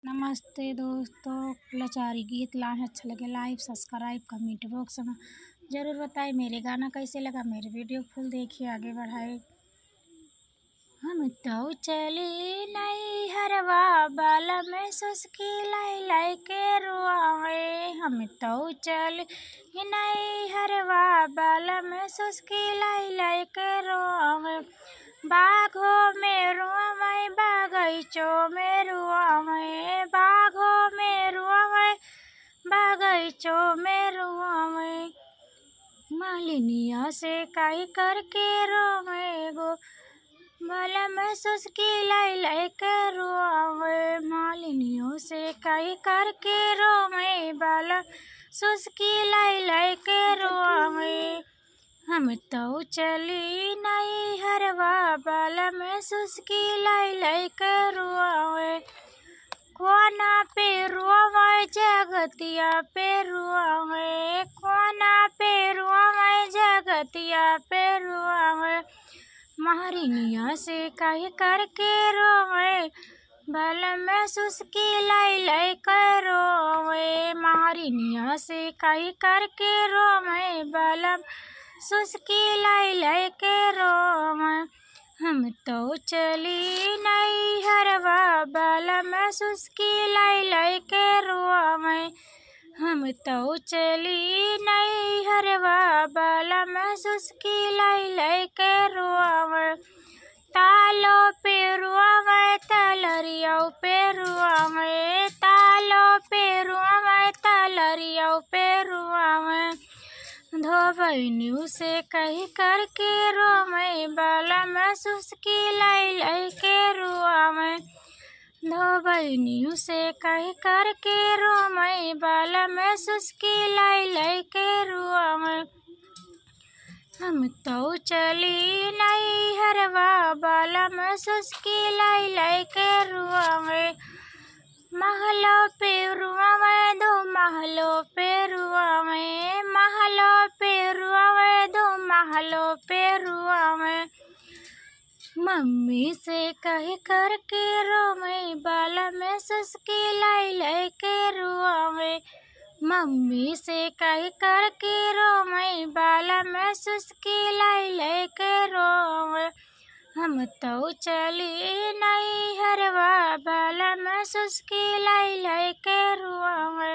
नमस्ते दोस्तों, लाचारी गीत लाए अच्छा लगे लाइक सब्सक्राइब कमेंट बॉक्स में ज़रूर बताएं मेरे गाना कैसे लगा। मेरे वीडियो फुल देखिए, आगे बढ़ाए। हम तो चली नहीं हरवा बाल में सुस्की लाई लाई के रुआवे। हम तो चली नहीं हरवा बाल में सुस्की लाई लाई के रुआवे। बाघों में रुआवे बागैचों में रुआवे। बाघों में रुआवे बागैचों में रुआवे। मालिनिया से काई करके रोवे गो बाल में सुस्की लाई लाई के रुआवे। मालिनियों से काई करके रोवे बाल सुस्की लाई लाई के रुआवे। हम तो चली नहीं हरवा बाल में सुस्की लाई लाई के रुआवे। कोना पे रुआवे जगतिया पे रुआवे। कोना पे रुआवे जगतिया पे रुआवे। महरिनिया से काहे करके रोवे बाल में सुस्की लाई लाई के रोवे। महरिनिया से काहे करके रोवे बाल सुस्की लाई लाई के रोवे। हम तो चली नहीं हरवा बाल में सुस्की लाई लाई के रोवे। हम तो चली नहीं हरवा बाल में सुस्की लाई लाई के रुआवे। तालो पे रुआवे तलरिया पे रुआवे। तालो पे रुआवे तलरिया पे रुआवे। धोबैनियों से कही करके रोवे बाल में सुस्की लाई लाई के रुआवे। धोबैनियों से कही करके रोवे बाल में सुस्की लाई लाई के रुआवे। हम तो चली नहीं हरवा बाल में सुस्की लाई लाई के रुआवे। महलों पे रुआवे दो महलों पे रुआवे। महलों पे रुआवे दो महलों पे रुआवे। मम्मी से कही करके रोवे बाल में सुस्की लाई लाई के रुआवे। मम्मी से कही करके रोवे बाल में सुस्की लाई लाई के रोवे। हम तो चली नहीं हरवा बाल में सुस्की लाई लाई के रुआवे।